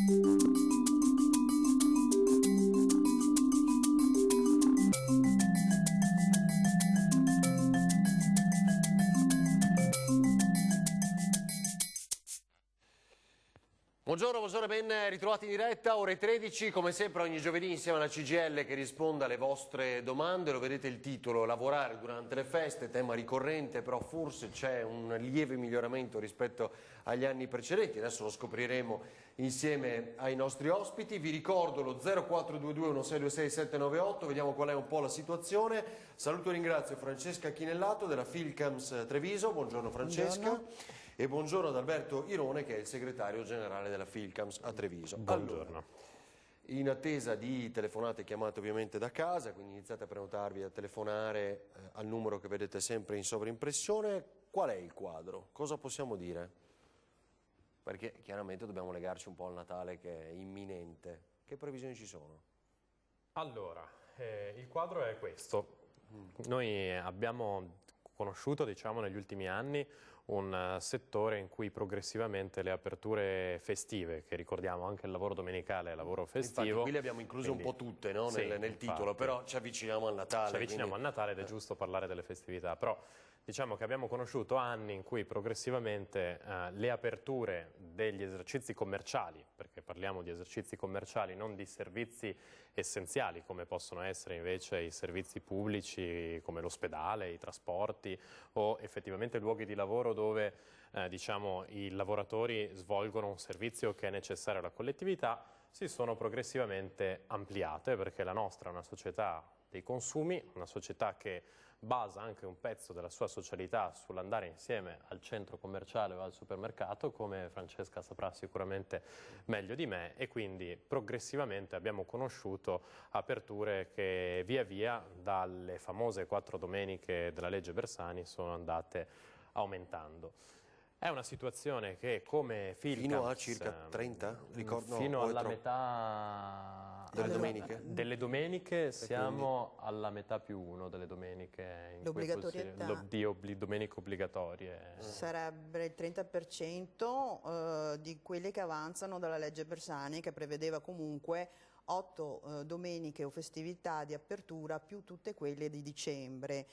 Buongiorno, ben ritrovati in diretta, ore 13, come sempre ogni giovedì insieme alla CGIL che risponde alle vostre domande. Lo vedete il titolo, lavorare durante le feste, tema ricorrente, però forse c'è un lieve miglioramento rispetto agli anni precedenti, adesso lo scopriremo insieme ai nostri ospiti. Vi ricordo lo 0422 1626 798, vediamo qual è un po' la situazione. Saluto e ringrazio Francesca Chinellato della Filcams Treviso, buongiorno Francesca. Buongiorno. E buongiorno ad Alberto Irone che è il segretario generale della Filcams a Treviso. Buongiorno. Allora, in attesa di telefonate e chiamate ovviamente da casa, quindi iniziate a prenotarvi, a telefonare al numero che vedete sempre in sovraimpressione. Qual è il quadro? Cosa possiamo dire? Perché chiaramente dobbiamo legarci un po' al Natale che è imminente. Che previsioni ci sono? Allora, il quadro è questo. Noi abbiamo conosciuto, diciamo, negli ultimi anni un settore in cui progressivamente le aperture festive, che ricordiamo anche il lavoro domenicale e il lavoro festivo... Infatti qui le abbiamo incluse un po' tutte, no? Sì, nel titolo, però ci avviciniamo al Natale. Ci avviciniamo al Natale ed è giusto parlare delle festività, però diciamo che abbiamo conosciuto anni in cui progressivamente le aperture degli esercizi commerciali, perché parliamo di esercizi commerciali, non di servizi essenziali come possono essere invece i servizi pubblici come l'ospedale, i trasporti o effettivamente luoghi di lavoro dove diciamo, i lavoratori svolgono un servizio che è necessario alla collettività, si sono progressivamente ampliate perché la nostra è una società dei consumi, una società che basa anche un pezzo della sua socialità sull'andare insieme al centro commerciale o al supermercato, come Francesca saprà sicuramente meglio di me, e quindi progressivamente abbiamo conosciuto aperture che via via dalle famose 4 domeniche della legge Bersani sono andate aumentando. È una situazione che come Filcams... Fino a circa 30? Ricordo, fino alla metà... Delle domeniche? Delle domeniche siamo alla metà più 1 delle domeniche. L'obbligatorietà. Domeniche obbligatorie. Sarebbe il 30% di quelle che avanzano dalla legge Bersani, che prevedeva comunque 8 domeniche o festività di apertura più tutte quelle di dicembre.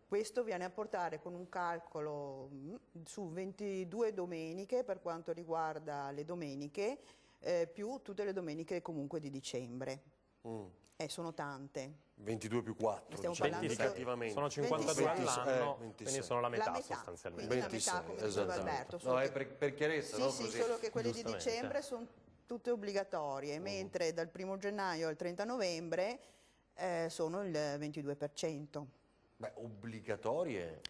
Questo viene a portare con un calcolo su 22 domeniche per quanto riguarda le domeniche, più tutte le domeniche comunque di dicembre. Sono tante. 22 più 4, Stiamo diciamo, parlando indicativamente. Sono 52 all'anno, quindi sono la metà, sostanzialmente. sostanzialmente. 26, la metà, come diceva Alberto. No, è per chiarezza, sì, no? Sì, Così. Solo che quelle di dicembre sono tutte obbligatorie, mentre dal 1° gennaio al 30 novembre sono il 22%. Beh, obbligatorie?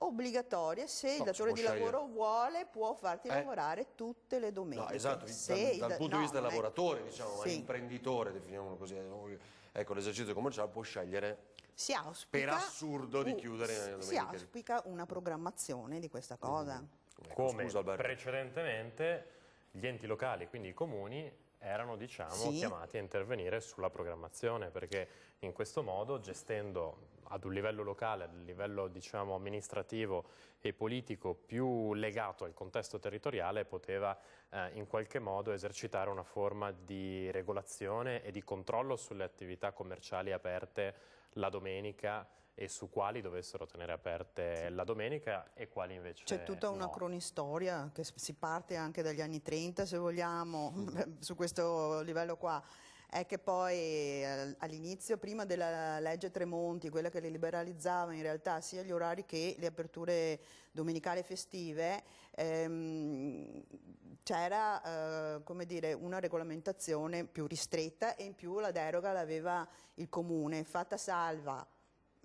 Obbligatorie, se il datore di lavoro vuole, può farti lavorare tutte le domeniche. No, esatto, dal punto di vista del lavoratore, diciamo, ma l'imprenditore, definiamolo così, ecco, l'esercizio commerciale può scegliere per assurdo di chiudere le domeniche. Si auspica una programmazione di questa cosa. Come precedentemente gli enti locali, quindi i comuni, erano diciamo, chiamati a intervenire sulla programmazione, perché in questo modo, gestendo ad un livello locale, a livello diciamo, amministrativo e politico più legato al contesto territoriale, poteva in qualche modo esercitare una forma di regolazione e di controllo sulle attività commerciali aperte la domenica e su quali dovessero tenere aperte la domenica e quali invece C'è tutta una cronistoria che si parte anche dagli anni 30, se vogliamo, su questo livello qua. È che poi all'inizio, prima della legge Tremonti, quella che le liberalizzava in realtà sia gli orari che le aperture domenicali e festive, c'era come dire, una regolamentazione più ristretta e in più la deroga l'aveva il comune, fatta salva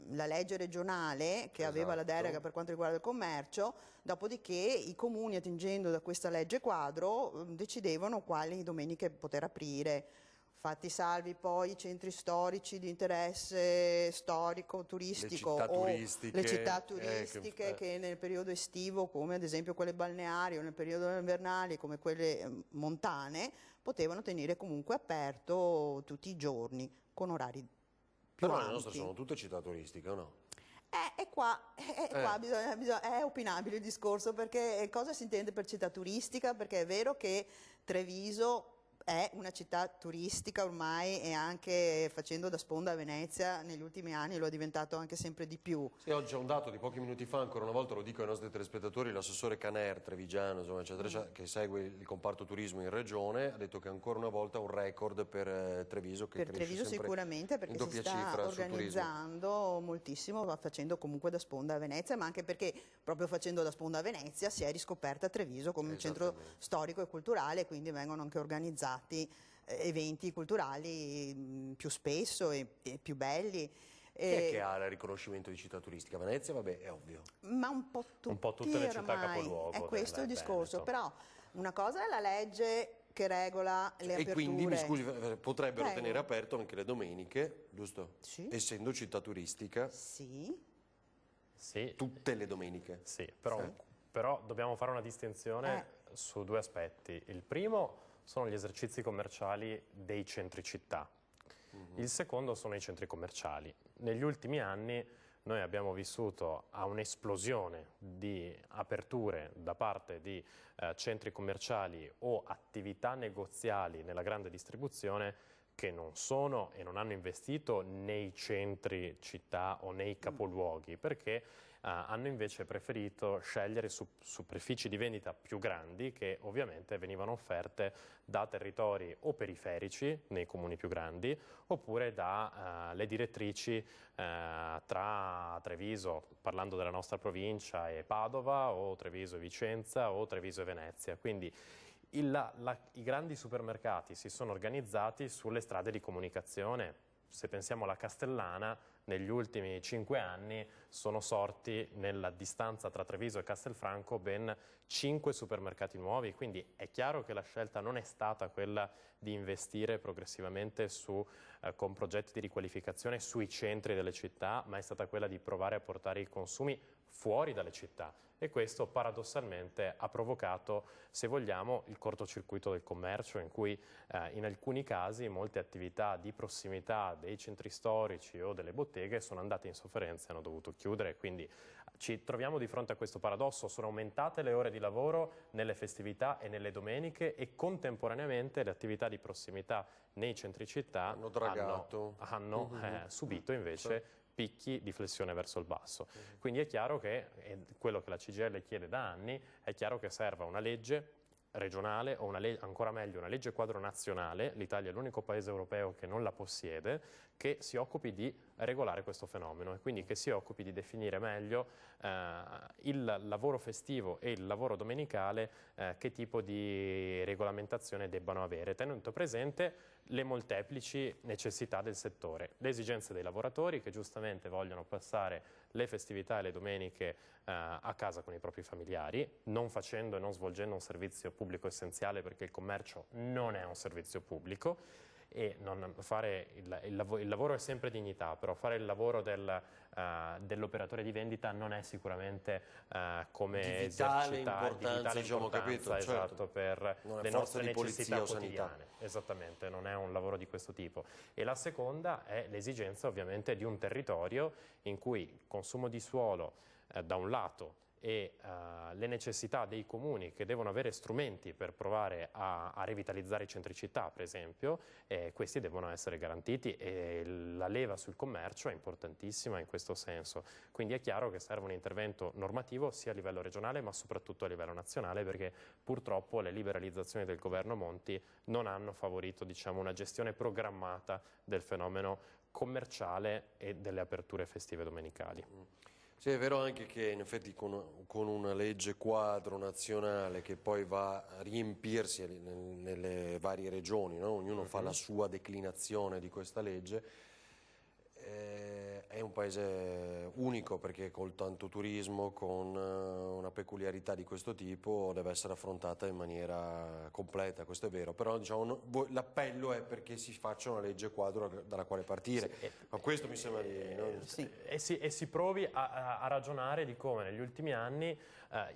la legge regionale che aveva la delega per quanto riguarda il commercio, dopodiché i comuni, attingendo da questa legge quadro, decidevano quali domeniche poter aprire. Fatti salvi poi i centri storici di interesse storico, turistico, le città turistiche che nel periodo estivo, come ad esempio quelle balneari, o nel periodo invernale come quelle montane, potevano tenere comunque aperto tutti i giorni con orari più Però ampi. le nostre sono tutte città turistiche, o no? Qua è opinabile il discorso, perché cosa si intende per città turistica? Perché è vero che Treviso è una città turistica ormai, e anche facendo da sponda a Venezia negli ultimi anni lo è diventato anche sempre di più. Sì, oggi c'è un dato di pochi minuti fa, ancora una volta lo dico ai nostri telespettatori, l'assessore Caner, trevigiano, insomma, eccetera, che segue il comparto turismo in regione, ha detto che ancora una volta è un record per Treviso, che Per cresce Treviso sempre sicuramente, perché in si doppia sta cifra sul turismo. organizzando moltissimo, va facendo comunque da sponda a Venezia, ma anche perché proprio facendo da sponda a Venezia si è riscoperta Treviso come un centro storico e culturale, quindi vengono anche organizzati eventi culturali più spesso e più belli. Chi è che ha il riconoscimento di città turistica? Venezia, vabbè, è ovvio. Ma un po' tutte le città ormai, capoluogo è questo il discorso, Veneto. però una cosa è la legge che regola le aperture. E quindi, mi scusi, potrebbero Prego. tenere aperto anche le domeniche, giusto? Sì. Essendo città turistica, Sì. Sì, tutte le domeniche. sì, però dobbiamo fare una distinzione su due aspetti. Il primo sono gli esercizi commerciali dei centri città. Il secondo sono i centri commerciali. Negli ultimi anni noi abbiamo vissuto a un'esplosione di aperture da parte di centri commerciali o attività negoziali nella grande distribuzione che non sono e non hanno investito nei centri città o nei capoluoghi, perché hanno invece preferito scegliere superfici di vendita più grandi, che ovviamente venivano offerte da territori o periferici nei comuni più grandi, oppure dalle direttrici tra Treviso, parlando della nostra provincia, e Padova, o Treviso e Vicenza, o Treviso e Venezia. Quindi i grandi supermercati si sono organizzati sulle strade di comunicazione. Se pensiamo alla Castellana, negli ultimi 5 anni sono sorti nella distanza tra Treviso e Castelfranco ben 5 supermercati nuovi, quindi è chiaro che la scelta non è stata quella di investire progressivamente con progetti di riqualificazione sui centri delle città, ma è stata quella di provare a portare i consumi fuori dalle città, e questo paradossalmente ha provocato, se vogliamo, il cortocircuito del commercio, in cui in alcuni casi molte attività di prossimità dei centri storici o delle botteghe sono andate in sofferenza e hanno dovuto chiudere. Quindi ci troviamo di fronte a questo paradosso: sono aumentate le ore di lavoro nelle festività e nelle domeniche, e contemporaneamente le attività di prossimità nei centri città hanno subito invece picchi di flessione verso il basso. Quindi è chiaro che, è quello che la CGIL chiede da anni, è chiaro che serva una legge regionale o ancora meglio una legge quadro nazionale. L'Italia è l'unico paese europeo che non la possiede, che si occupi di regolare questo fenomeno, e quindi che si occupi di definire meglio il lavoro festivo e il lavoro domenicale, che tipo di regolamentazione debbano avere, tenendo presente le molteplici necessità del settore, le esigenze dei lavoratori che giustamente vogliono passare le festività e le domeniche a casa con i propri familiari, non facendo e non svolgendo un servizio pubblico essenziale, perché il commercio non è un servizio pubblico, e fare il lavoro è sempre dignità, però fare il lavoro dell'operatore di vendita non è sicuramente come vitale esercitare importanza, diciamo, capito? Esatto, Certo. per Non è le forza nostre di polizia necessità o sanità. quotidiane. Esattamente, non è un lavoro di questo tipo. E la seconda è l'esigenza ovviamente di un territorio in cui il consumo di suolo da un lato e le necessità dei comuni, che devono avere strumenti per provare a rivitalizzare i centri città, per esempio, questi devono essere garantiti, e la leva sul commercio è importantissima in questo senso. Quindi è chiaro che serve un intervento normativo sia a livello regionale ma soprattutto a livello nazionale, perché purtroppo le liberalizzazioni del governo Monti non hanno favorito, diciamo, una gestione programmata del fenomeno commerciale e delle aperture festive domenicali. Sì, è vero anche che in effetti con una legge quadro nazionale che poi va a riempirsi nelle varie regioni, no? Ognuno fa la sua declinazione di questa legge, è un paese unico, perché col tanto turismo, con una peculiarità di questo tipo, deve essere affrontata in maniera completa, questo è vero, però diciamo, l'appello è perché si faccia una legge quadro dalla quale partire, ma questo mi sembra di... No? Sì. E si provi a ragionare di come negli ultimi anni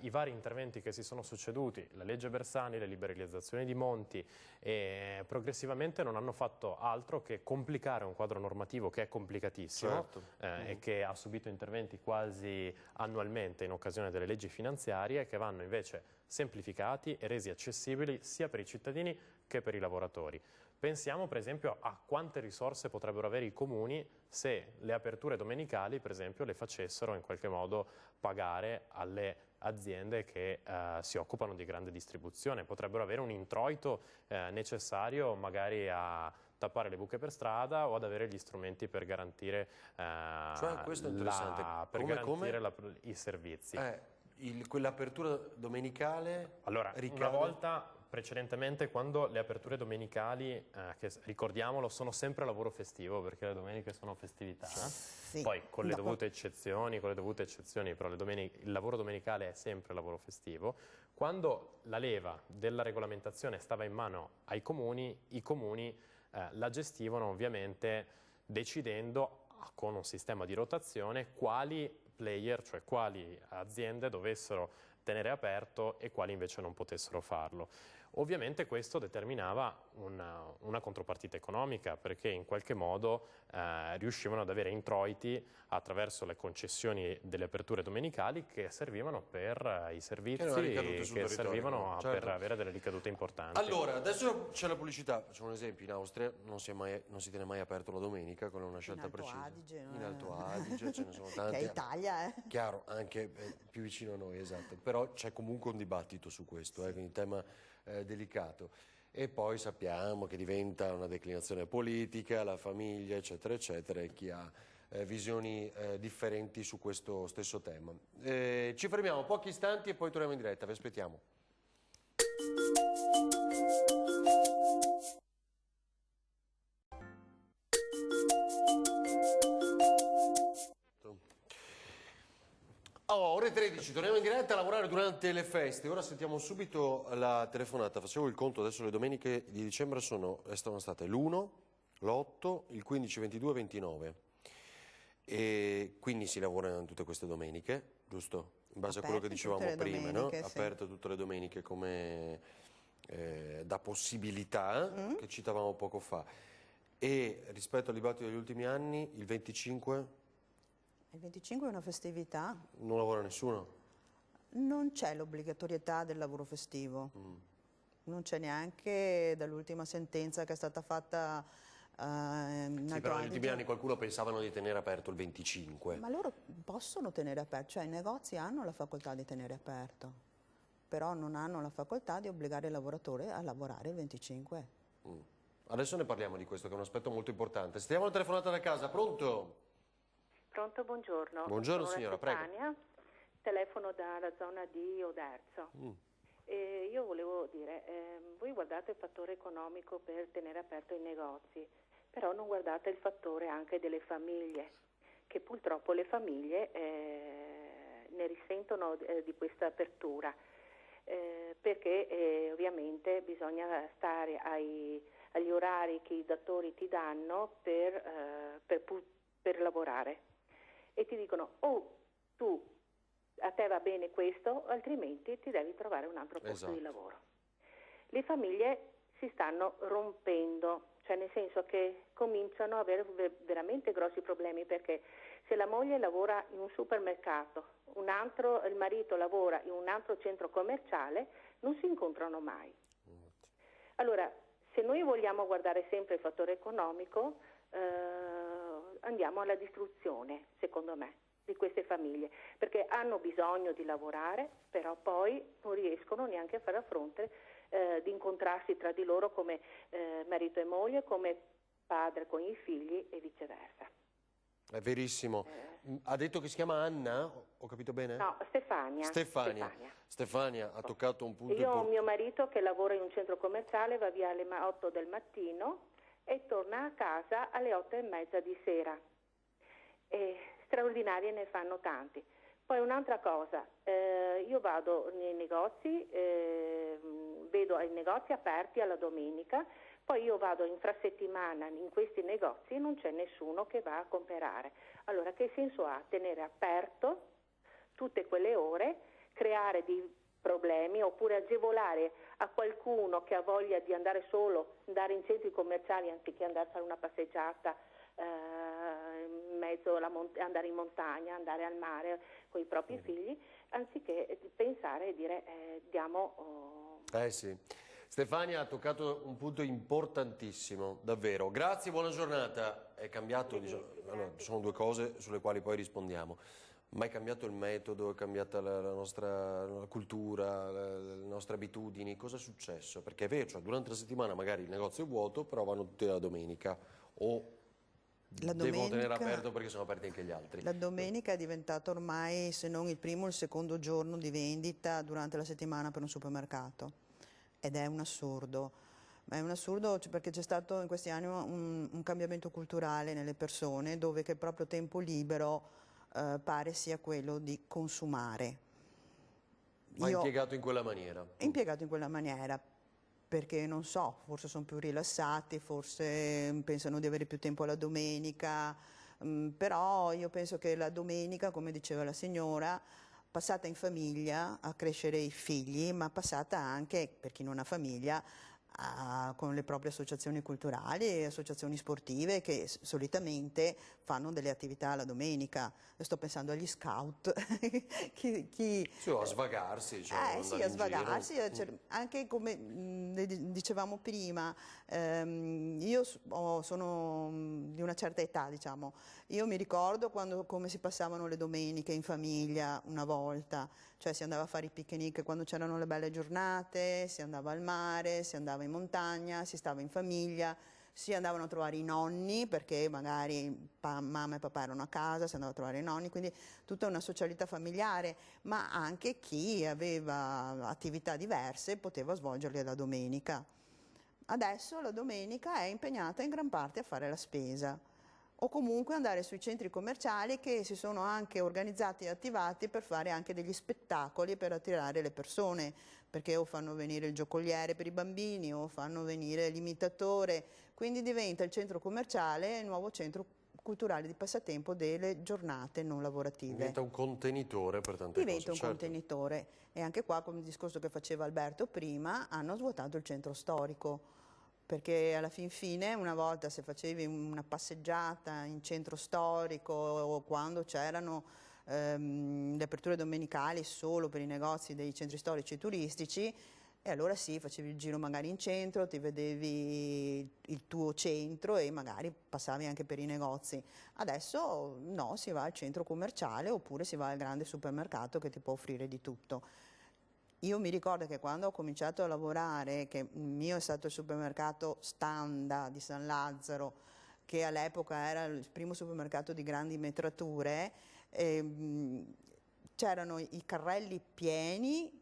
i vari interventi che si sono succeduti, la legge Bersani, le liberalizzazioni di Monti, progressivamente non hanno fatto altro che complicare un quadro normativo che è complicatissimo, Certo. e che ha subito interventi quasi annualmente in occasione delle leggi finanziarie, che vanno invece semplificati e resi accessibili sia per i cittadini che per i lavoratori. Pensiamo per esempio a quante risorse potrebbero avere i comuni se le aperture domenicali per esempio le facessero in qualche modo pagare alle aziende che si occupano di grande distribuzione. Potrebbero avere un introito necessario magari a tappare le buche per strada o ad avere gli strumenti per garantire, questo è interessante. I servizi. Quell'apertura domenicale? Allora, una volta precedentemente, quando le aperture domenicali, che ricordiamolo, sono sempre lavoro festivo, perché le domeniche sono festività, sì, poi con le dovute eccezioni, però il lavoro domenicale è sempre lavoro festivo. Quando la leva della regolamentazione stava in mano ai comuni, i comuni la gestivano ovviamente decidendo con un sistema di rotazione quali player, cioè quali aziende dovessero tenere aperto e quali invece non potessero farlo. Ovviamente questo determinava una contropartita economica, perché in qualche modo riuscivano ad avere introiti attraverso le concessioni delle aperture domenicali che servivano per i servizi che servivano per avere delle ricadute importanti. Allora, adesso c'è la pubblicità. Facciamo un esempio: in Austria non si tiene mai aperto la domenica, con una scelta precisa. In Alto Adige ce ne sono tanti. Che è Italia, Chiaro, anche più vicino a noi, esatto. Però c'è comunque un dibattito su questo, quindi tema delicato. E poi sappiamo che diventa una declinazione politica, la famiglia, eccetera, eccetera, e chi ha visioni differenti su questo stesso tema. Ci fermiamo pochi istanti e poi torniamo in diretta, vi aspettiamo. Ore 13, torniamo in diretta a lavorare durante le feste. Ora sentiamo subito la telefonata. Facevo il conto, adesso le domeniche di dicembre sono state l'1, l'8, il 15, 22 e 29. E quindi si lavora in tutte queste domeniche, giusto? In base a quello che dicevamo prima, no? Aperte tutte le domeniche come da possibilità, che citavamo poco fa. E rispetto al dibattito degli ultimi anni, il 25... Il 25 è una festività? Non lavora nessuno? Non c'è l'obbligatorietà del lavoro festivo. Non c'è neanche dall'ultima sentenza che è stata fatta sì, però negli ultimi anni qualcuno pensavano di tenere aperto il 25. Ma loro possono tenere aperto, cioè i negozi hanno la facoltà di tenere aperto, però non hanno la facoltà di obbligare il lavoratore a lavorare il 25. Adesso ne parliamo di questo, che è un aspetto molto importante. Stiamo una telefonata da casa, pronto? Pronto, buongiorno. Buongiorno sono signora, Stefania, telefono dalla zona di Oderzo. Io volevo dire, voi guardate il fattore economico per tenere aperto i negozi, però non guardate il fattore anche delle famiglie, che purtroppo le famiglie ne risentono di questa apertura, perché ovviamente bisogna stare agli orari che i datori ti danno per lavorare. E ti dicono a te va bene questo, altrimenti ti devi trovare un altro posto di lavoro. Le famiglie si stanno rompendo, cioè nel senso che cominciano ad avere veramente grossi problemi, perché se la moglie lavora in un supermercato, il marito lavora in un altro centro commerciale, non si incontrano mai. Allora, se noi vogliamo guardare sempre il fattore economico, andiamo alla distruzione, secondo me, di queste famiglie, perché hanno bisogno di lavorare, però poi non riescono neanche a fare fronte di incontrarsi tra di loro come marito e moglie, come padre con i figli e viceversa. È verissimo. Ha detto che si chiama Anna? Ho capito bene? No, Stefania. Stefania ha toccato un punto importante. Io ho mio marito che lavora in un centro commerciale, va via alle 8 del mattino e torna a casa alle 8:30 di sera. E straordinarie ne fanno tanti. Poi un'altra cosa, io vado nei negozi, vedo i negozi aperti alla domenica, poi io vado infrasettimana in questi negozi e non c'è nessuno che va a comprare. Allora che senso ha tenere aperto tutte quelle ore, creare dei problemi oppure agevolare a qualcuno che ha voglia di andare solo, andare in centri commerciali anziché andare a fare una passeggiata andare in montagna, andare al mare con i propri figli, anziché pensare e dire diamo... Sì. Stefania ha toccato un punto importantissimo, davvero. Grazie, buona giornata. È cambiato, diciamo, allora, ci sono due cose sulle quali poi rispondiamo. Ma è cambiato il metodo, è cambiata la nostra cultura, le nostre abitudini? Cosa è successo? Perché è vero, cioè, durante la settimana magari il negozio è vuoto, però vanno tutti la domenica. O devono tenere aperto perché sono aperti anche gli altri. La domenica è diventata ormai, se non il primo, il secondo giorno di vendita durante la settimana per un supermercato. Ed è un assurdo. Ma è un assurdo perché c'è stato in questi anni un cambiamento culturale nelle persone, dove che il proprio tempo libero pare sia quello di consumare. Ma impiegato in quella maniera? Impiegato in quella maniera, perché non so, forse sono più rilassati, forse pensano di avere più tempo la domenica, però io penso che la domenica, come diceva la signora, passata in famiglia a crescere i figli, ma passata anche, per chi non ha famiglia, con le proprie associazioni culturali e associazioni sportive che solitamente fanno delle attività la domenica. Io sto pensando agli scout. Sì, a svagarsi. Cioè Sì, a svagarsi, anche come dicevamo prima, io sono di una certa età, diciamo. Io mi ricordo come si passavano le domeniche in famiglia una volta, cioè si andava a fare i picnic quando c'erano le belle giornate, si andava al mare, si andava in montagna, si stava in famiglia, si andavano a trovare i nonni perché magari mamma e papà erano a casa, si andava a trovare i nonni, quindi tutta una socialità familiare, ma anche chi aveva attività diverse poteva svolgerle la domenica. Adesso la domenica è impegnata in gran parte a fare la spesa o comunque andare sui centri commerciali che si sono anche organizzati e attivati per fare anche degli spettacoli per attirare le persone, perché o fanno venire il giocoliere per i bambini o fanno venire l'imitatore, quindi diventa il centro commerciale il nuovo centro culturale di passatempo delle giornate non lavorative. Diventa un contenitore per tante cose. Diventa un contenitore e anche qua, come il discorso che faceva Alberto prima, hanno svuotato il centro storico. Perché alla fin fine, una volta se facevi una passeggiata in centro storico o quando c'erano le aperture domenicali solo per i negozi dei centri storici e turistici, e allora sì, facevi il giro magari in centro, ti vedevi il tuo centro e magari passavi anche per i negozi. Adesso no, si va al centro commerciale oppure si va al grande supermercato che ti può offrire di tutto. Io mi ricordo che quando ho cominciato a lavorare, che il mio è stato il supermercato Standa di San Lazzaro, che all'epoca era il primo supermercato di grandi metrature, c'erano i carrelli pieni,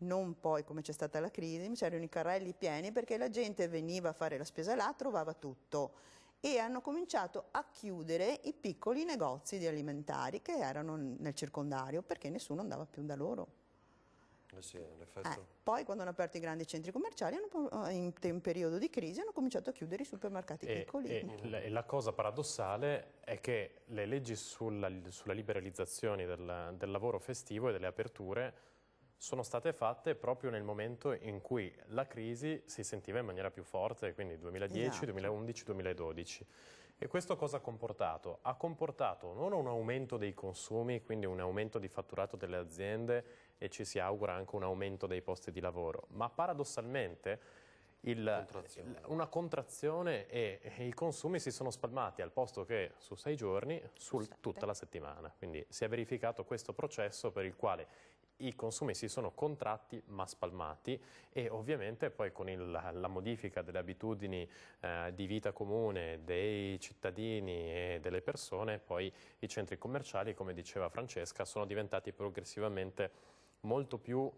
non poi come c'è stata la crisi, ma c'erano i carrelli pieni perché la gente veniva a fare la spesa là, trovava tutto. E hanno cominciato a chiudere i piccoli negozi di alimentari che erano nel circondario perché nessuno andava più da loro. Sì, poi quando hanno aperto i grandi centri commerciali in periodo di crisi hanno cominciato a chiudere i supermercati piccoli. E la cosa paradossale è che le leggi sulla liberalizzazione del lavoro festivo e delle aperture sono state fatte proprio nel momento in cui la crisi si sentiva in maniera più forte, quindi 2010, esatto. 2011, 2012. E questo cosa ha comportato? Ha comportato non un aumento dei consumi, quindi un aumento di fatturato delle aziende e ci si augura anche un aumento dei posti di lavoro, ma paradossalmente una contrazione e i consumi si sono spalmati al posto che su 6 giorni su tutta la settimana. Quindi si è verificato questo processo per il quale i consumi si sono contratti ma spalmati e ovviamente poi con la modifica delle abitudini di vita comune dei cittadini e delle persone, poi i centri commerciali, come diceva Francesca, sono diventati progressivamente molto più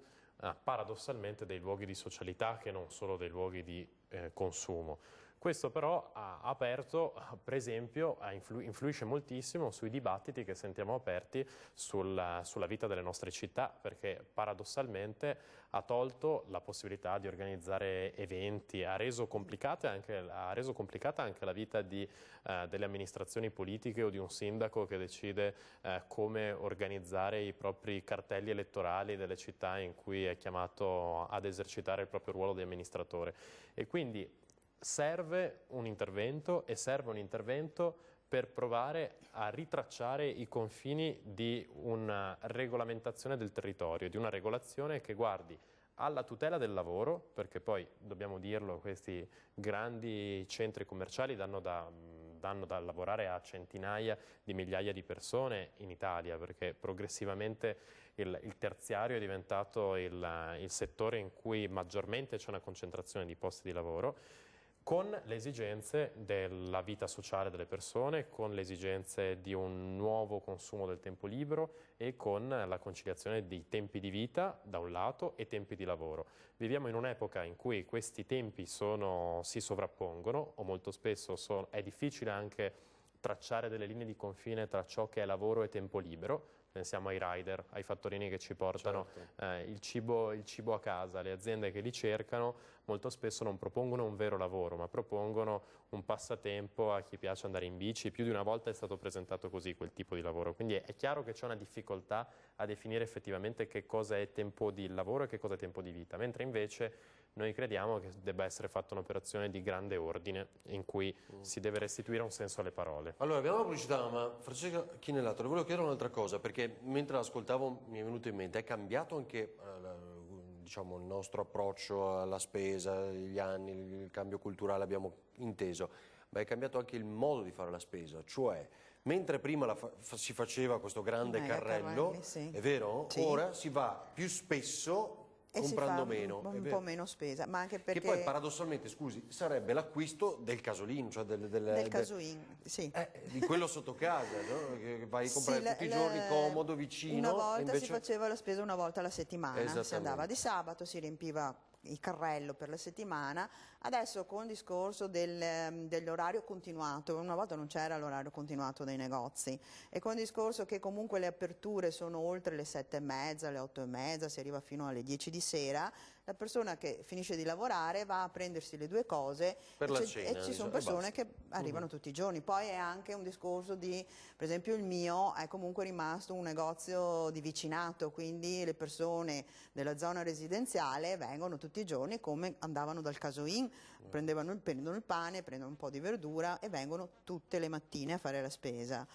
paradossalmente dei luoghi di socialità che non solo dei luoghi di consumo. Questo però ha aperto, per esempio, influisce moltissimo sui dibattiti che sentiamo aperti sulla vita delle nostre città, perché paradossalmente ha tolto la possibilità di organizzare eventi, ha reso complicata anche la vita delle amministrazioni politiche o di un sindaco che decide come organizzare i propri cartelli elettorali delle città in cui è chiamato ad esercitare il proprio ruolo di amministratore. E quindi serve un intervento per provare a ritracciare i confini di una regolamentazione del territorio, di una regolazione che guardi alla tutela del lavoro, perché poi, dobbiamo dirlo, questi grandi centri commerciali danno da lavorare a centinaia di migliaia di persone in Italia, perché progressivamente il terziario è diventato il settore in cui maggiormente c'è una concentrazione di posti di lavoro, con le esigenze della vita sociale delle persone, con le esigenze di un nuovo consumo del tempo libero e con la conciliazione di tempi di vita da un lato e tempi di lavoro. Viviamo in un'epoca in cui questi tempi si sovrappongono, o molto spesso è difficile anche tracciare delle linee di confine tra ciò che è lavoro e tempo libero. Pensiamo ai rider, ai fattorini che ci portano il cibo a casa. Le aziende che li cercano molto spesso non propongono un vero lavoro, ma propongono un passatempo a chi piace andare in bici. Più di una volta è stato presentato così quel tipo di lavoro. Quindi è chiaro che c'è una difficoltà a definire effettivamente che cosa è tempo di lavoro e che cosa è tempo di vita, mentre invece noi crediamo che debba essere fatta un'operazione di grande ordine in cui si deve restituire un senso alle parole. Allora, abbiamo la pubblicità, ma Francesca Chinellato, le volevo chiedere un'altra cosa, perché mentre l'ascoltavo mi è venuto in mente, è cambiato anche diciamo, il nostro approccio alla spesa, gli anni, il cambio culturale abbiamo inteso, ma è cambiato anche il modo di fare la spesa, cioè mentre prima si faceva questo grande carrello, carrelli, sì. è vero? Sì. Ora si va più spesso E comprando si fa meno. un po' meno spesa, ma anche perché... Che poi paradossalmente, scusi, sarebbe l'acquisto del casolino, cioè del casuin, sì. di quello sotto casa, no? Che vai a comprare Sì, tutti i giorni, comodo, vicino. Una volta invece... si faceva la spesa una volta alla settimana, si Esattamente. andava di sabato, si riempiva il carrello per la settimana. Adesso con il discorso dell'orario continuato, una volta non c'era l'orario continuato dei negozi, e con il discorso che comunque le aperture sono oltre le 7:30, le 8:30, si arriva fino alle 10 di sera, la persona che finisce di lavorare va a prendersi le due cose Per la e cena, ci sono e persone basta. che arrivano tutti i giorni. Poi è anche un discorso di, per esempio il mio è comunque rimasto un negozio di vicinato, quindi le persone della zona residenziale vengono tutti i giorni come andavano dal casoin, prendono il pane, prendono un po' di verdura e vengono tutte le mattine a fare la spesa.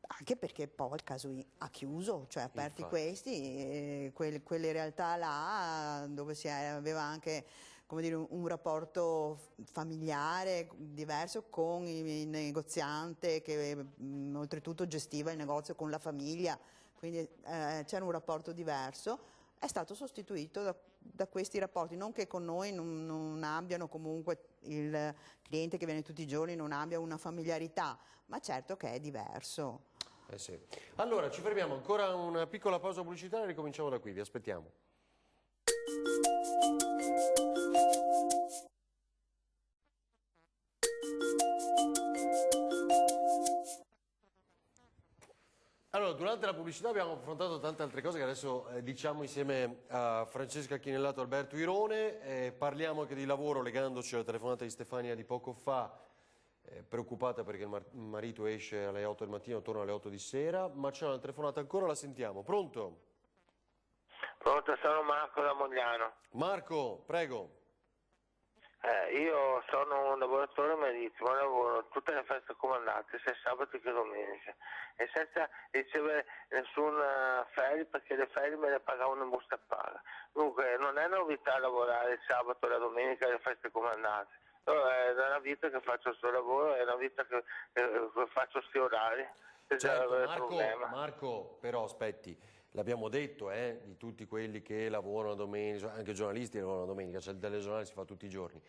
Anche perché poi il casoin ha chiuso, cioè aperti questi, quelle realtà là dove aveva anche, come dire, un rapporto familiare diverso con il negoziante che oltretutto gestiva il negozio con la famiglia, quindi c'era un rapporto diverso, è stato sostituito da questi rapporti, non che con noi non abbiano comunque il cliente che viene tutti i giorni, non abbia una familiarità, ma certo che è diverso. Sì. Allora, ci fermiamo, ancora una piccola pausa pubblicitaria e ricominciamo da qui, vi aspettiamo. Allora, durante la pubblicità abbiamo affrontato tante altre cose che adesso diciamo insieme a Francesca Chinellato e Alberto Irone, parliamo anche di lavoro legandoci alla telefonata di Stefania di poco fa, preoccupata perché il marito esce alle 8 del mattino, torna alle 8 di sera, ma c'è una telefonata ancora, la sentiamo. Pronto? Pronto, sono Marco da Mogliano. Marco, prego. Io sono un lavoratore marittimo, lavoro tutte le feste comandate, sia sabato che domenica, e senza ricevere nessun ferie, perché le ferie me le pagavano in busta paga. Dunque non è novità lavorare il sabato, la domenica e le feste comandate. È una vita che faccio questo lavoro, è una vita che faccio questi orari. Certo, Marco, però aspetti, l'abbiamo detto, di tutti quelli che lavorano domenica, anche giornalisti lavorano domenica, cioè il telegiornale si fa tutti i giorni,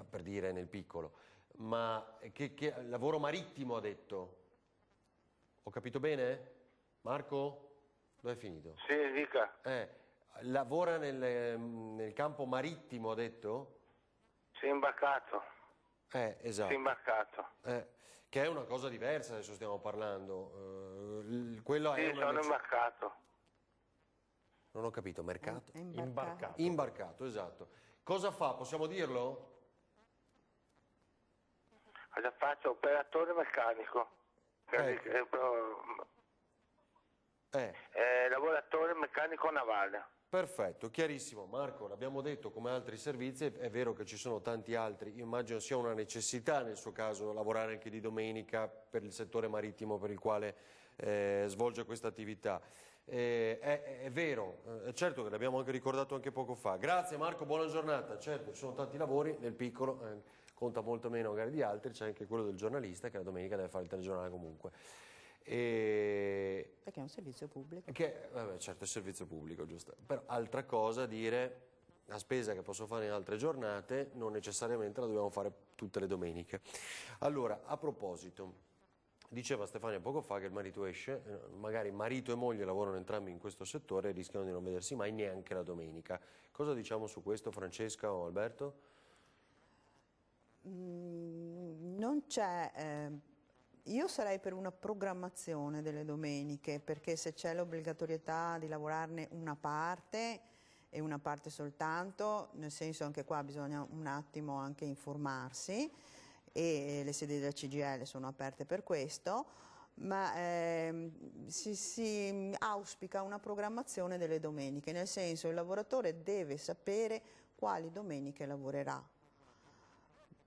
per dire nel piccolo, ma che lavoro marittimo ha detto? Ho capito bene? Marco? Dove è finito? Sì, dica. Lavora nel campo marittimo, ha detto? Sì, imbarcato. Esatto. Sì, imbarcato. Che è una cosa diversa, adesso stiamo parlando. Quello sì, sono imbarcato. Non ho capito, mercato? Imbarcato. Imbarcato, esatto. Cosa fa, possiamo dirlo? Cosa faccio? Operatore meccanico. Lavoratore meccanico navale. Perfetto, chiarissimo. Marco, l'abbiamo detto, come altri servizi, è vero che ci sono tanti altri, io immagino sia una necessità nel suo caso lavorare anche di domenica per il settore marittimo per il quale svolge questa attività. È vero, certo che l'abbiamo anche ricordato anche poco fa. Grazie Marco, buona giornata. Certo, ci sono tanti lavori, nel piccolo conta molto meno magari di altri, c'è anche quello del giornalista che la domenica deve fare il telegiornale comunque. Perché è un servizio pubblico. Vabbè, certo, è servizio pubblico, giusto. Però altra cosa dire, la spesa che posso fare in altre giornate non necessariamente la dobbiamo fare tutte le domeniche. Allora, a proposito, diceva Stefania poco fa che il marito esce, magari marito e moglie lavorano entrambi in questo settore e rischiano di non vedersi mai neanche la domenica. Cosa diciamo su questo, Francesca o Alberto? Non c'è... Io sarei per una programmazione delle domeniche, perché se c'è l'obbligatorietà di lavorarne una parte e una parte soltanto, nel senso anche qua bisogna un attimo anche informarsi e le sedi della CGIL sono aperte per questo, ma si auspica una programmazione delle domeniche, nel senso il lavoratore deve sapere quali domeniche lavorerà.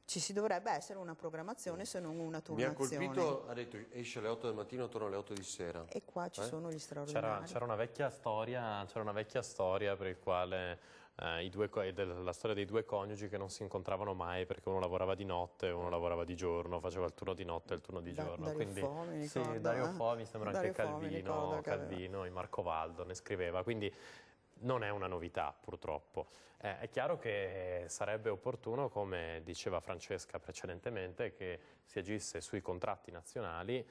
Ci dovrebbe essere una programmazione se non una turnazione. Mi ha colpito, ha detto esce alle 8 del mattino, torna alle 8 di sera. E qua ci sono gli straordinari. C'era una vecchia storia per il quale la storia dei due coniugi che non si incontravano mai perché uno lavorava di notte e uno lavorava di giorno, faceva il turno di notte e il turno di giorno. Dario Fo, mi ricordo, sì, Dario Fo, mi sembra Dario anche Fo, mi ricordo Calvino e Marco Valdo ne scriveva, quindi non è una novità purtroppo. È chiaro che sarebbe opportuno, come diceva Francesca precedentemente, che si agisse sui contratti nazionali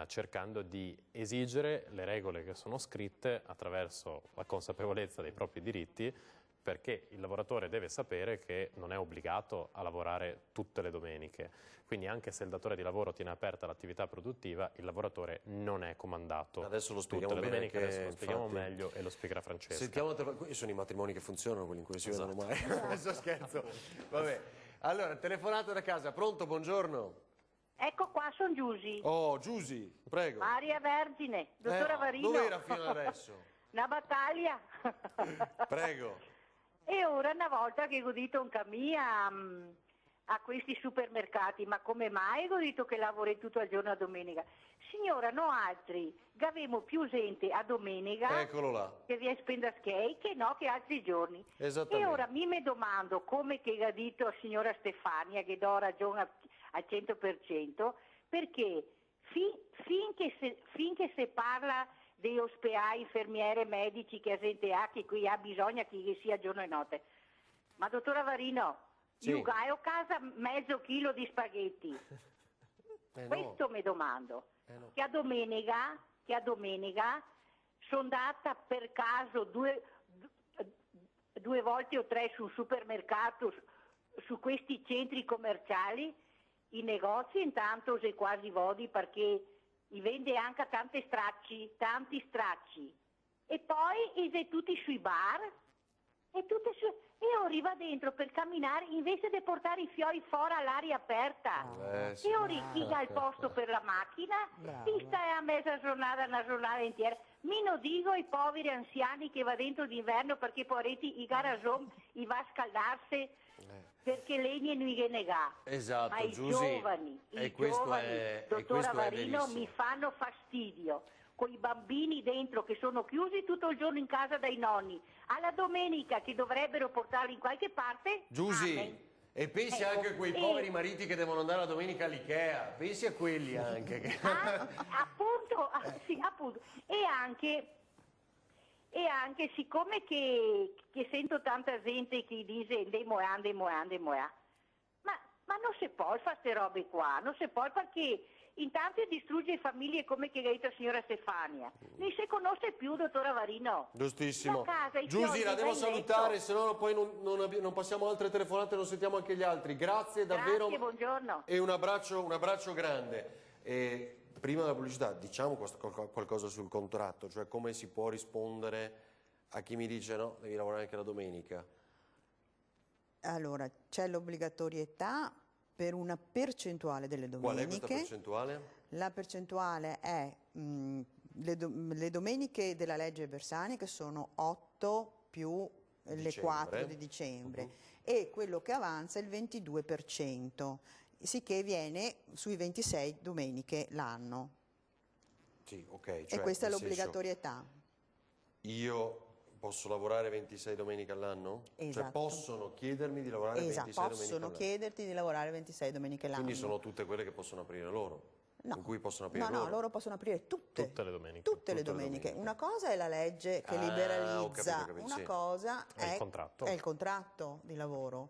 cercando di esigere le regole che sono scritte attraverso la consapevolezza dei propri diritti, perché il lavoratore deve sapere che non è obbligato a lavorare tutte le domeniche. Quindi anche se il datore di lavoro tiene aperta l'attività produttiva, il lavoratore non è comandato adesso lo spieghiamo tutte le bene, domeniche, adesso lo spieghiamo infatti, meglio e lo spiegherà Francesca. Sentiamo, sono i matrimoni che funzionano, quelli in cui si vedono mai. Esatto. Adesso scherzo. Vabbè. Allora, telefonata da casa, pronto, buongiorno. Ecco qua, sono Giusy. Oh, Giusy, prego. Maria Vergine, dottora Varino. Dove era fino adesso? Una battaglia. Prego. E ora una volta che ho godito un cammino a questi supermercati, ma come mai ho godito che lavori tutto il giorno a domenica? Signora, no altri, che avevamo più gente a domenica Eccolo là. che vi spenda schei che no che altri giorni. Esattamente. E ora mi domando come che ha detto la signora Stefania, che do ragione al 100%, perché finché si parla degli ospedali, infermiere, medici, che gente ha, che qui ha bisogno che sia giorno e notte. Ma dottora Varino, sì. io ho a casa mezzo chilo di spaghetti. Questo mi domando. No. Che a domenica sono andata per caso due volte o tre sul supermercato, su questi centri commerciali, i negozi intanto se quasi vodi perché i vende anche tanti stracci. E poi sei tutti sui bar e io arrivo dentro per camminare invece di portare i fiori fuori all'aria aperta. Sì. Io riga il posto per la macchina, ti stai a mezza giornata, una giornata intera. Mi non dico i poveri anziani che va dentro d'inverno perché poveretti i garagom i va a scaldarsi perché legni non gli negà. Esatto, ma i giovani, dottora Varino, mi fanno fastidio. Con i bambini dentro che sono chiusi tutto il giorno in casa dai nonni, alla domenica che dovrebbero portarli in qualche parte. Giusy, amen. e pensi anche a quei poveri mariti che devono andare la domenica all'Ikea, pensi a quelli anche. Appunto, sì, appunto. E anche siccome che sento tanta gente che dice ma non si può fare queste robe qua, non si può perché intanto distrugge famiglie come che ha detto la signora Stefania. Non si conosce più, dottora Varino. Giustissimo. Casa, Giusy, la devo salutare, letto. se no poi non passiamo altre telefonate, non sentiamo anche gli altri. Grazie davvero. Grazie, buongiorno. E un abbraccio grande. E prima della pubblicità diciamo qualcosa sul contratto, cioè come si può rispondere a chi mi dice no, devi lavorare anche la domenica. Allora, c'è l'obbligatorietà per una percentuale delle domeniche. Qual è questa percentuale? La percentuale è le domeniche della legge Bersani, che sono 8 più le Dicembre. 4 di dicembre e quello che avanza il 22%, sicché viene sui 26 domeniche l'anno. Sì, ok. E Cioè, questa è nel senso, l'obbligatorietà. io posso lavorare 26 domeniche all'anno? Cioè Esatto. possono chiedermi di lavorare 26 domeniche Possono all'anno? chiederti di lavorare 26 domeniche l'anno. Quindi sono tutte quelle che possono aprire loro? No. In cui possono aprire No, loro? loro possono aprire tutte Tutte le domeniche. Tutte le Tutte le domeniche. domeniche. Una cosa è la legge che Ah, liberalizza, ho capito, una sì. cosa È il contratto. è il contratto di lavoro.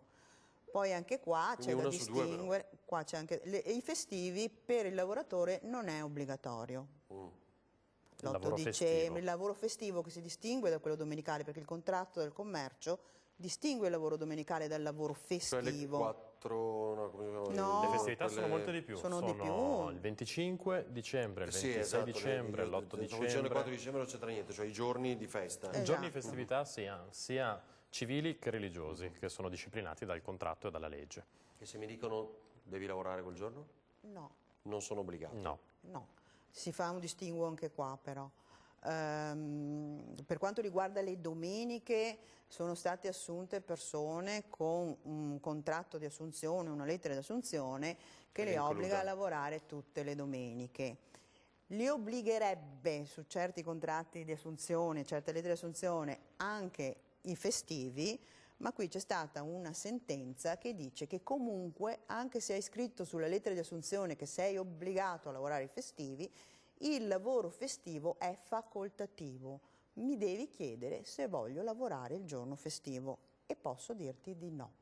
Poi anche qua Quindi c'è da una su due, distinguere, qua c'è anche i festivi per il lavoratore non è obbligatorio. Il L'8 lavoro dicembre, festivo. il lavoro festivo che si distingue da quello domenicale perché il contratto del commercio distingue il lavoro domenicale dal lavoro Cioè le festivo. 4... No, come si chiamano? No. Le festività sono Quelle- molte di più. Sono di più. il 25 dicembre, il 26 esatto, dicembre, l'8 Stavo dicendo il dicembre. 4 dicembre non c'entra niente, cioè i giorni di festa. Esatto. Giorni di festività sia civili che religiosi, che sono disciplinati dal contratto e dalla legge. E se mi dicono devi lavorare quel giorno? No. Non sono obbligato. No. No, si fa un distinguo anche qua però. Per quanto riguarda le domeniche sono state assunte persone con un contratto di assunzione, una lettera di assunzione che le obbliga a lavorare tutte le domeniche. Li obbligherebbe su certi contratti di assunzione, certe lettere di assunzione, anche i festivi, ma qui c'è stata una sentenza che dice che comunque, anche se hai scritto sulla lettera di assunzione che sei obbligato a lavorare i festivi, il lavoro festivo è facoltativo. Mi devi chiedere se voglio lavorare il giorno festivo e posso dirti di no.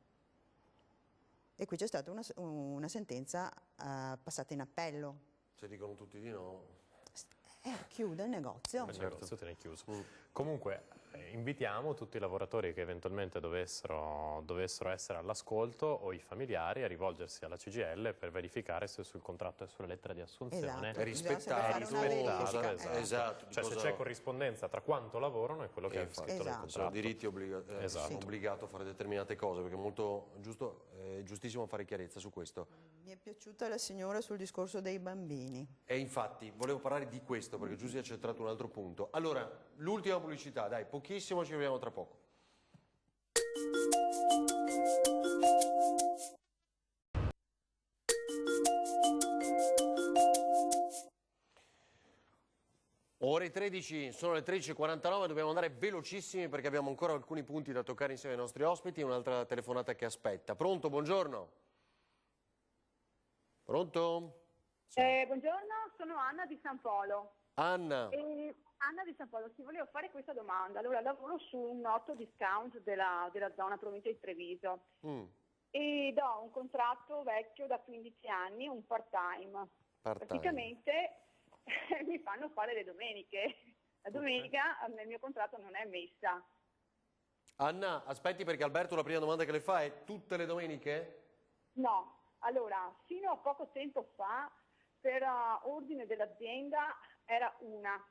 E qui c'è stata una sentenza passata in appello. Se dicono tutti di no... Chiude il negozio. Il negozio tiene chiuso. Comunque invitiamo tutti i lavoratori che eventualmente dovessero essere all'ascolto o i familiari a rivolgersi alla CGIL per verificare se sul contratto e sulla lettera di assunzione È rispettato. Esatto. Cioè se c'è corrispondenza tra quanto lavorano e quello che è scritto nel Esatto. Sono contratto. diritti Esatto. obbligato a fare determinate cose, perché è molto giustissimo fare chiarezza su questo. Mi è piaciuta la signora sul discorso dei bambini. E infatti volevo parlare di questo, perché Giusy ha centrato un altro punto. Allora, l'ultima pubblicità, dai, pochissimo, ci vediamo tra poco. Ore 13, sono le 13:49, dobbiamo andare velocissimi perché abbiamo ancora alcuni punti da toccare insieme ai nostri ospiti e un'altra telefonata che aspetta. Pronto, buongiorno? Pronto? Buongiorno, sono Anna di San Polo. Anna, Anna di San Polo, ti volevo fare questa domanda. Allora, lavoro su un auto discount della zona provincia di Treviso e do un contratto vecchio da 15 anni, un part-time. Praticamente mi fanno fare le domeniche. La domenica nel mio contratto non è messa. Anna, aspetti perché Alberto la prima domanda che le fa è tutte le domeniche? No, allora, fino a poco tempo fa, per ordine dell'azienda, era una,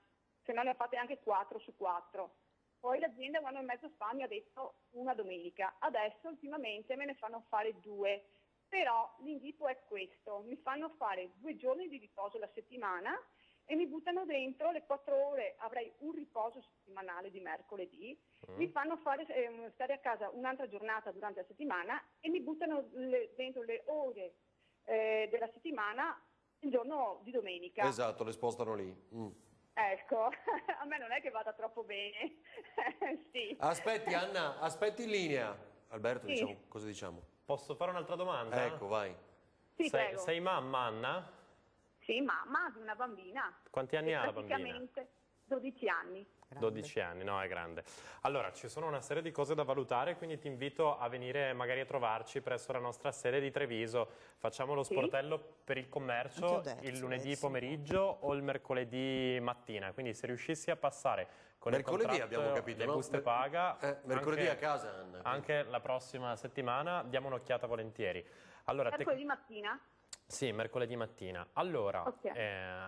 se no ne ha fatte anche 4 su 4. Poi l'azienda un anno e mezzo fa mi ha detto una domenica, adesso ultimamente me ne fanno fare 2, però l'invito è questo, mi fanno fare 2 giorni di riposo la settimana e mi buttano dentro le 4 ore, avrei un riposo settimanale di mercoledì, mi fanno fare stare a casa un'altra giornata durante la settimana e mi buttano dentro le ore della settimana il giorno di domenica. Esatto, le spostano lì. Ecco, a me non è che vada troppo bene. Sì. Aspetti Anna, aspetti in linea. Alberto, Sì. diciamo, cosa diciamo? Posso fare un'altra domanda? Ecco, vai. Sì, prego. Sei mamma, Anna? Sì, mamma di una bambina. Quanti anni ha la bambina? Praticamente 12 anni. 12 anni, no, è grande. Allora, ci sono una serie di cose da valutare, quindi ti invito a venire magari a trovarci presso la nostra sede di Treviso. Facciamo lo sportello per il commercio il lunedì pomeriggio o il mercoledì mattina, quindi se riuscissi a passare con Mercoledì il contratto, abbiamo capito, le no? buste paga, mercoledì anche, a casa, Anna. Anche la prossima settimana diamo un'occhiata volentieri. Allora, Mercoledì mattina? Sì, mercoledì mattina. Allora,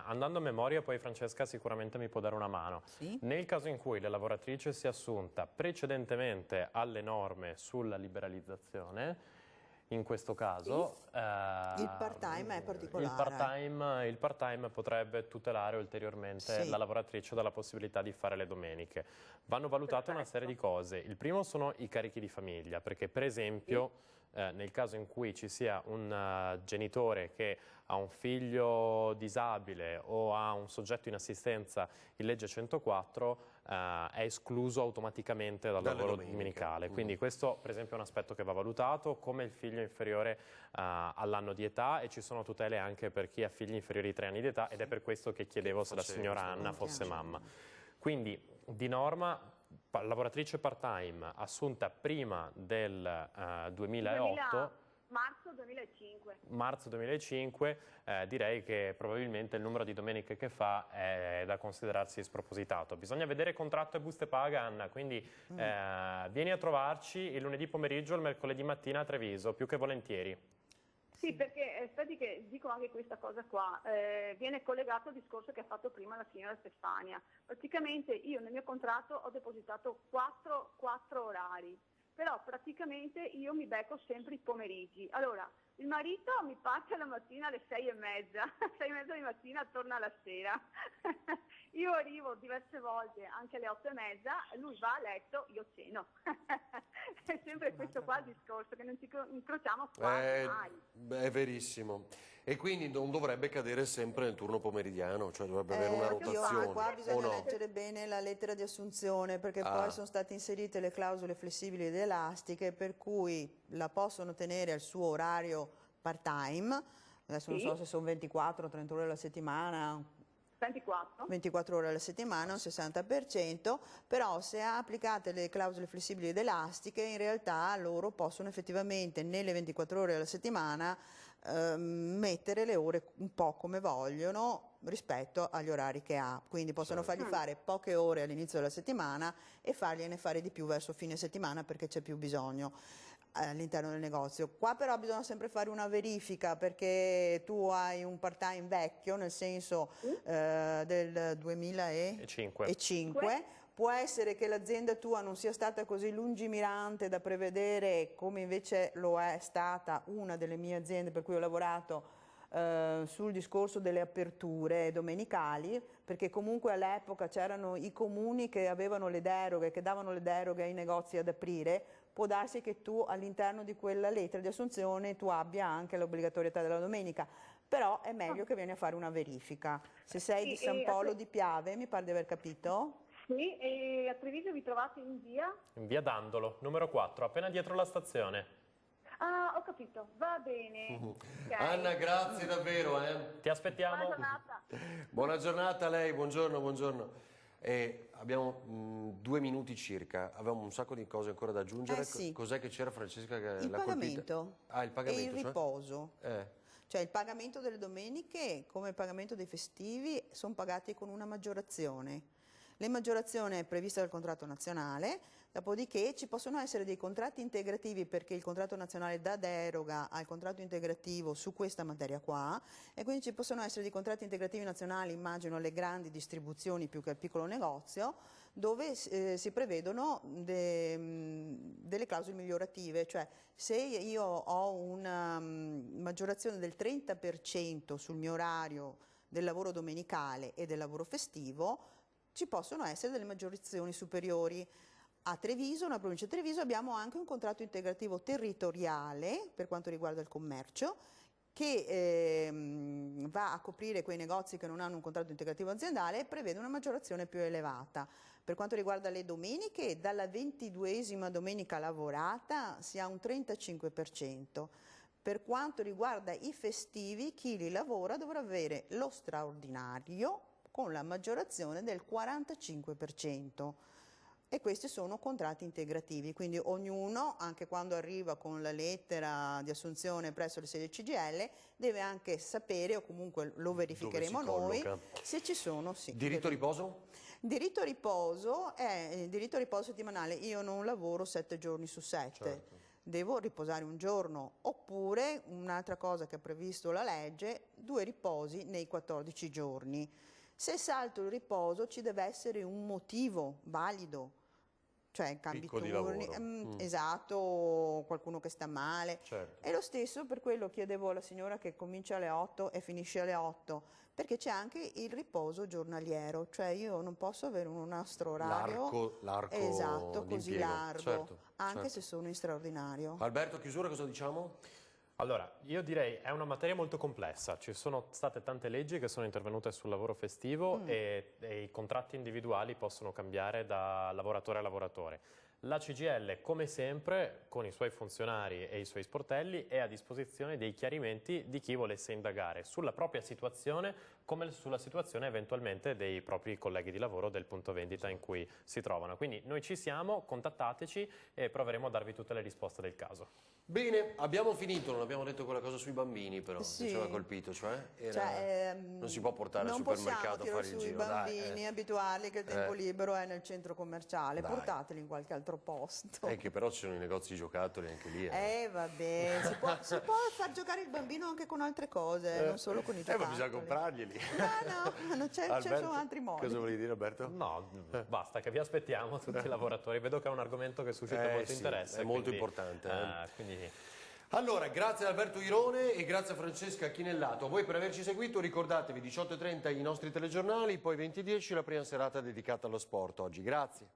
andando a memoria, poi Francesca sicuramente mi può dare una mano. Sì. Nel caso in cui la lavoratrice sia assunta precedentemente alle norme sulla liberalizzazione, in questo caso. Il part-time è particolare. Il part-time potrebbe tutelare ulteriormente la lavoratrice dalla possibilità di fare le domeniche. Vanno valutate una serie di cose. Il primo sono i carichi di famiglia, perché per esempio nel caso in cui ci sia un genitore che ha un figlio disabile o ha un soggetto in assistenza in legge 104, è escluso automaticamente dal lavoro domenicale. Quindi questo per esempio è un aspetto che va valutato, come il figlio inferiore all'anno di età, e ci sono tutele anche per chi ha figli inferiori ai 3 anni di età, ed è per questo che chiedevo se la signora Anna fosse mamma. Quindi di norma lavoratrice part-time assunta prima del 2008, marzo 2005, direi che probabilmente il numero di domeniche che fa è da considerarsi spropositato. Bisogna vedere contratto e buste paga, Anna, quindi vieni a trovarci il lunedì pomeriggio o il mercoledì mattina a Treviso, più che volentieri. Sì, perché aspetti che dico anche questa cosa qua, viene collegato al discorso che ha fatto prima la signora Stefania. Praticamente io nel mio contratto ho depositato 4 orari, però praticamente io mi becco sempre i pomeriggi. Allora, il marito mi parte la mattina alle 6:30, 6:30 di mattina, torna la sera. Io arrivo diverse volte anche alle 8:30, lui va a letto, io ceno. È sempre questo qua il discorso, che non ci incrociamo quasi mai. È verissimo. E quindi non dovrebbe cadere sempre nel turno pomeridiano, cioè dovrebbe avere una rotazione. Qua bisogna leggere bene la lettera di assunzione, perché poi sono state inserite le clausole flessibili ed elastiche, per cui la possono tenere al suo orario part-time. Adesso non so se sono 24 o 30 ore alla settimana. 24 ore alla settimana, un 60%, però se applicate le clausole flessibili ed elastiche, in realtà loro possono effettivamente nelle 24 ore alla settimana mettere le ore un po' come vogliono rispetto agli orari che ha, quindi possono fargli fare poche ore all'inizio della settimana e fargliene fare di più verso fine settimana, perché c'è più bisogno all'interno del negozio. Qua però bisogna sempre fare una verifica, perché tu hai un part-time vecchio, nel senso del 2005. Può essere che l'azienda tua non sia stata così lungimirante da prevedere, come invece lo è stata una delle mie aziende per cui ho lavorato, sul discorso delle aperture domenicali, perché comunque all'epoca c'erano i comuni che avevano le deroghe, che davano le deroghe ai negozi ad aprire. Può darsi che tu all'interno di quella lettera di assunzione tu abbia anche l'obbligatorietà della domenica, però è meglio che vieni a fare una verifica. Se sei di San Polo di Piave, mi pare di aver capito? Sì, e a Treviso vi trovate in via? In via Dandolo, numero 4, appena dietro la stazione. Ah, ho capito, va bene. Okay. Anna, grazie davvero. Ti aspettiamo. Buona giornata. Buona giornata a lei, buongiorno. Abbiamo 2 minuti circa, avevamo un sacco di cose ancora da aggiungere. Cos'è che c'era, Francesca? Che il pagamento. Il pagamento e il riposo. Cioè il pagamento delle domeniche, come il pagamento dei festivi, sono pagati con una maggiorazione. La maggiorazione è prevista dal contratto nazionale, dopodiché ci possono essere dei contratti integrativi, perché il contratto nazionale dà deroga al contratto integrativo su questa materia qua, e quindi ci possono essere dei contratti integrativi nazionali, immagino alle grandi distribuzioni più che al piccolo negozio, dove si prevedono delle clausole migliorative, cioè se io ho una maggiorazione del 30% sul mio orario del lavoro domenicale e del lavoro festivo, ci possono essere delle maggiorazioni superiori. A Treviso, nella provincia di Treviso, abbiamo anche un contratto integrativo territoriale per quanto riguarda il commercio, che va a coprire quei negozi che non hanno un contratto integrativo aziendale e prevede una maggiorazione più elevata. Per quanto riguarda le domeniche, dalla 22esima domenica lavorata si ha un 35%. Per quanto riguarda i festivi, chi li lavora dovrà avere lo straordinario con la maggiorazione del 45%. E questi sono contratti integrativi, quindi ognuno, anche quando arriva con la lettera di assunzione presso le sedi CGIL, deve anche sapere, o comunque lo verificheremo noi, se ci sono. Diritto riposo? Diritto riposo è il diritto riposo settimanale. Io non lavoro 7 giorni su 7. Devo riposare un giorno, oppure un'altra cosa che ha previsto la legge, 2 riposi nei 14 giorni. Se salto il riposo ci deve essere un motivo valido, cioè cambi Picco di turni, lavoro. esatto, qualcuno che sta male. Certo. E lo stesso per quello chiedevo alla signora che comincia alle 8 e finisce alle 8, perché c'è anche il riposo giornaliero, cioè io non posso avere un nastro orario L'arco esatto, di così impiego. largo, Certo, anche certo. se sono in straordinario. Alberto, chiusura, cosa diciamo? Allora, io direi è una materia molto complessa, ci sono state tante leggi che sono intervenute sul lavoro festivo e i contratti individuali possono cambiare da lavoratore a lavoratore. La CGIL, come sempre, con i suoi funzionari e i suoi sportelli, è a disposizione dei chiarimenti di chi volesse indagare sulla propria situazione, come sulla situazione eventualmente dei propri colleghi di lavoro del punto vendita in cui si trovano. Quindi noi ci siamo, contattateci e proveremo a darvi tutte le risposte del caso. Bene, abbiamo finito, non abbiamo detto quella cosa sui bambini però, Sì. che ci aveva colpito, cioè, non si può portare al non supermercato a possiamo fare il tirare giro, sui bambini, abituarli che il tempo libero è nel centro commerciale, Dai. portateli in qualche altro posto. Che però ci sono i negozi giocattoli anche lì. Vabbè, si può far giocare il bambino anche con altre cose, non solo con i giocattoli. Ma bisogna comprarglieli. No, non c'è, Alberto, ci sono altri modi. Cosa volevi dire, Alberto? No, basta, che vi aspettiamo tutti i lavoratori. Vedo che è un argomento che suscita molto Sì, interesse. è molto quindi, importante. quindi Allora, grazie ad Alberto Irone e grazie a Francesca Chinellato. A voi per averci seguito, ricordatevi 18:30 i nostri telegiornali, poi 20:10 la prima serata dedicata allo sport oggi. Grazie.